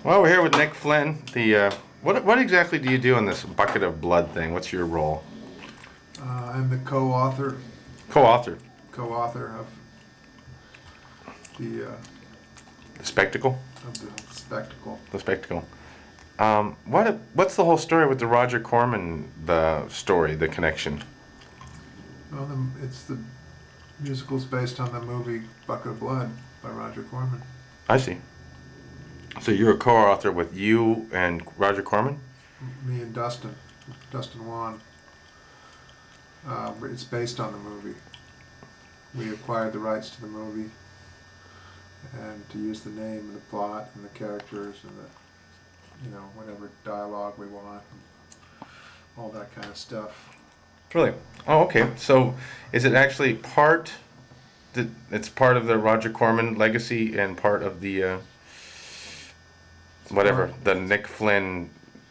Well, we're here with Nick Flynn. What exactly do you do in this bucket of blood thing? What's your role? I'm the co-author Co-author. co-author the uh, The spectacle. of the spectacle. The spectacle. What's the whole story with the Roger Corman, the story, the connection? Well, it's the musical's based on the movie Bucket of Blood by Roger Corman. I see. So you're a co-author with you and Roger Corman? Me and Dustin Wan. It's based on the movie. We acquired the rights to the movie and to use the name and the plot and the characters and whatever dialogue we want, and all that kind of stuff. Really? Oh, okay. So is it actually it's part of the Roger Corman legacy and part of the the Nick Flynn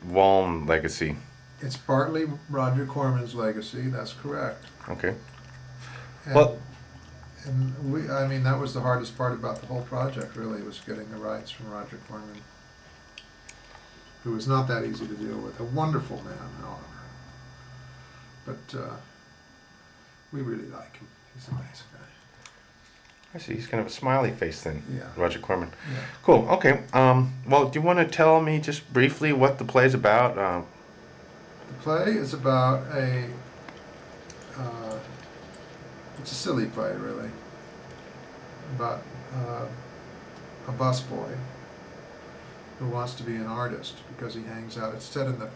Waln legacy? It's partly Roger Corman's legacy. That's correct. Okay. And, Well, that was the hardest part about the whole project, really, was getting the rights from Roger Corman, who was not that easy to deal with. A wonderful man, however. But we really like him. He's a nice guy. I see. He's kind of a smiley face then. Yeah. Roger Corman. Yeah. Cool. Okay. Well, do you want to tell me just briefly what the play's about? The play is about it's a silly play, really, about a busboy who wants to be an artist because he hangs out. It's set in the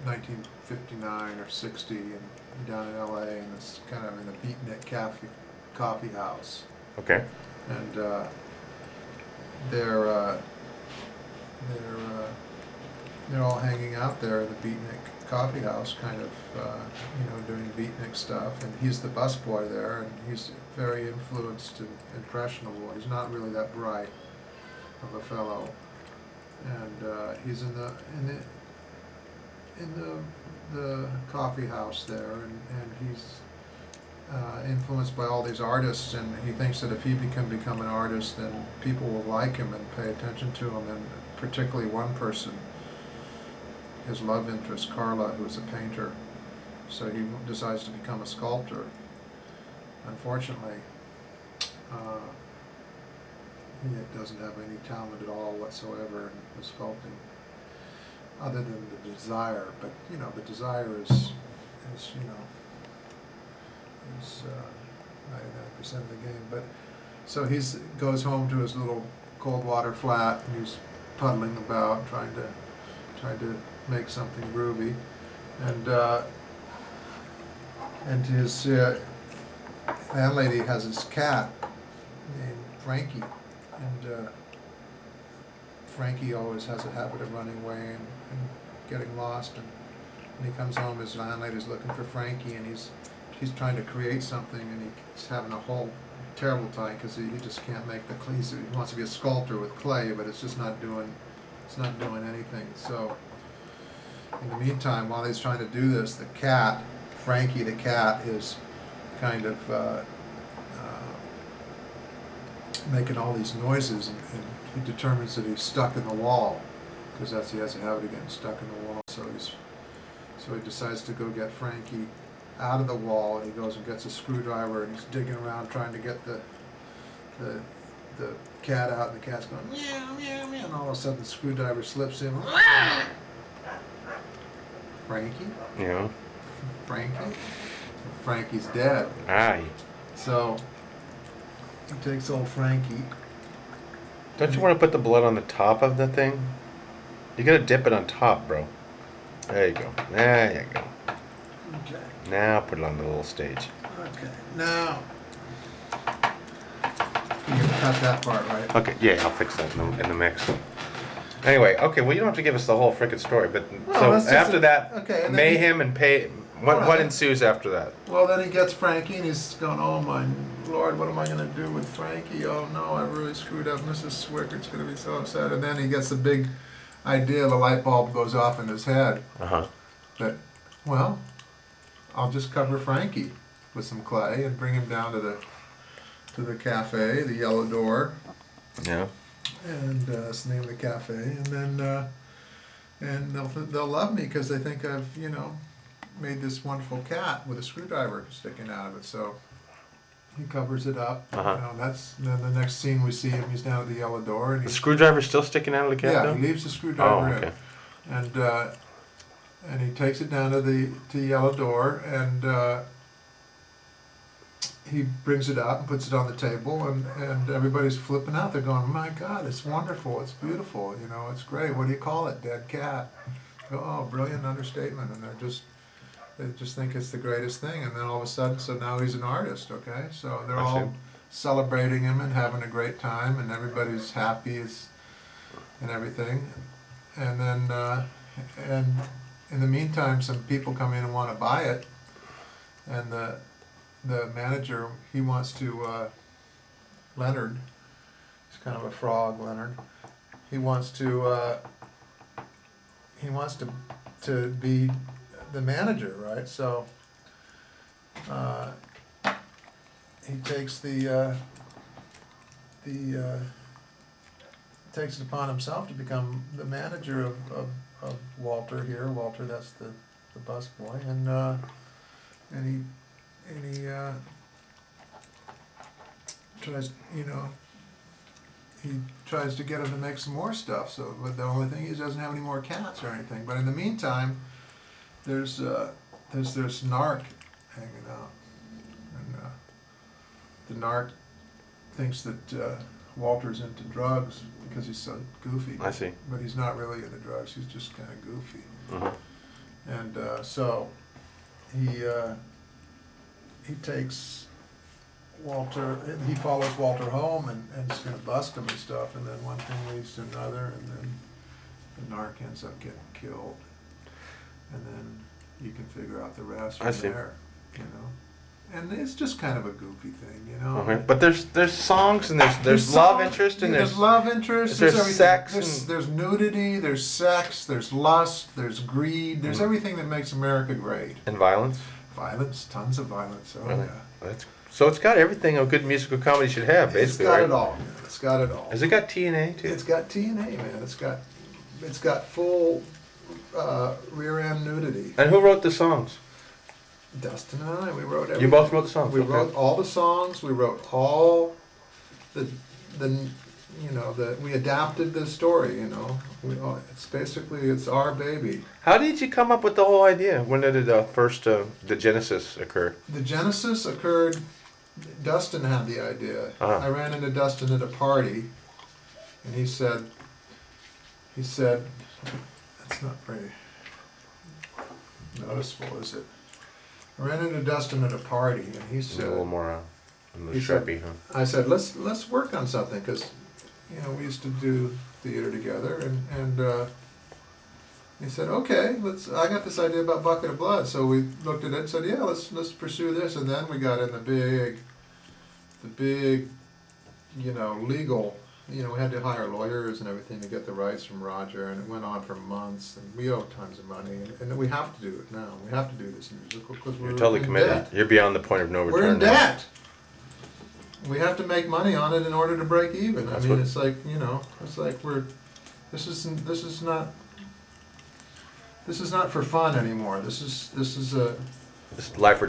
1959 or 60 and down in LA, and it's kind of in the beatnik coffee house. Okay. And they're all hanging out there in the beatnik coffee house, kind of doing beatnik stuff. And he's the busboy there, and he's very influenced and impressionable. He's not really that bright of a fellow, and he's in the coffee house there, and he's influenced by all these artists, and he thinks that if he can become an artist, then people will like him and pay attention to him, and particularly one person, his love interest, Carla, who is a painter. So he decides to become a sculptor. Unfortunately, he doesn't have any talent at all whatsoever in the sculpting, other than the desire. But the desire is 99% of the game. But so he goes home to his little cold water flat, and he's puddling about, trying to make something groovy, and his landlady has his cat named Frankie, and Frankie always has a habit of running away and getting lost, and when he comes home, his landlady's looking for Frankie, and he's trying to create something, and he's having a whole terrible time because he just can't make the clay. He wants to be a sculptor with clay, but it's just not doing anything. So in the meantime, while he's trying to do this, the cat, Frankie the cat, is kind of making all these noises, and he determines that he's stuck in the wall, because he has a habit of getting stuck in the wall. So he decides to go get Frankie out of the wall, and he goes and gets a screwdriver, and he's digging around trying to get the cat out, and the cat's going meow, meow, meow, and all of a sudden the screwdriver slips in. Frankie? Yeah. Frankie's dead. Aye. So he takes old Frankie. Don't you want to put the blood on the top of the thing? You gotta dip it on top, bro. There you go. There you go. Okay. Now put it on the little stage. Okay. Now you can cut that part, right? Okay, yeah, I'll fix that in the mix. Anyway, okay, well, you don't have to give us the whole frickin' story, but Well, so after that, okay, and then mayhem and pay. What Alright. ensues after that? Well, then he gets Frankie, and he's going, oh my Lord, what am I going to do with Frankie? Oh no, I really screwed up. Mrs. Swickert's going to be so upset. And then he gets the big idea, the light bulb goes off in his head. Uh-huh. That, well, I'll just cover Frankie with some clay and bring him down to the cafe, the Yellow Door. Yeah. and that's the name of the cafe. And then and they'll love me because they think I've made this wonderful cat with a screwdriver sticking out of it. So he covers it up. That's then the next scene we see him. He's down at the yellow door, and The he's screwdriver's still sticking out of the cat, yeah, though? he leaves the screwdriver okay. in, and he takes it down to the yellow door, and he brings it out and puts it on the table, and everybody's flipping out. They're going, "My God, it's wonderful! It's beautiful! It's great. What do you call it? Dead cat?" Oh, brilliant understatement! And they just think it's the greatest thing. And then all of a sudden, so now he's an artist. Okay, so they're all celebrating him and having a great time, and everybody's happy and everything. And then and in the meantime, some people come in and want to buy it, and the manager, he wants to, Leonard, he's kind of a frog, Leonard, he wants to be the manager, right? So he takes takes it upon himself to become the manager of Walter here. Walter, that's the bus boy, and he tries, he tries to get him to make some more stuff. So, but the only thing is, he doesn't have any more cats or anything. But in the meantime, there's this narc hanging out, and the narc thinks that Walter's into drugs because he's so goofy. I see. But he's not really into drugs. He's just kind of goofy. Mm-hmm. And so he takes Walter, he follows Walter home and is going to bust him and stuff, and then one thing leads to another, and then the narc ends up getting killed, and then you can figure out the rest from there, And it's just kind of a goofy thing, Okay. But there's songs, and there's love interest, and there's love interest, there's everything. sex, there's nudity, there's sex, there's lust, there's greed, there's everything that makes America great. and violence. Violence, tons of violence. Oh Really? yeah. So it's got everything a good musical comedy should have, basically. It's got right? it all. Man. It's got it all. Has it got TNA too? It's got TNA, man. It's got full rear end nudity. And who wrote the songs? Dustin and I, we wrote everything. You both wrote the songs. We wrote all the songs. We wrote all the we adapted the story. It's basically it's our baby. How did you come up with the whole idea? When did the genesis occur? The genesis occurred. Dustin had the idea. Uh-huh. I ran into Dustin at a party, and he said, that's not very noticeable, is it? I ran into Dustin at a party, and he said, A little more he said, sharpie, huh? I said, let's work on something, because we used to do theater together, and he said, okay, I got this idea about Bucket of Blood. So we looked at it and said, yeah, let's pursue this. And then we got in the big, legal, we had to hire lawyers and everything to get the rights from Roger, and it went on for months, and we owe tons of money, and we have to do it now. We have to do this musical because we're You're totally in committed. debt. You're beyond the point of no return. We're in now. debt. We have to make money on it in order to break even. That's I mean, what- it's like, it's like this is not for fun anymore. This is This life or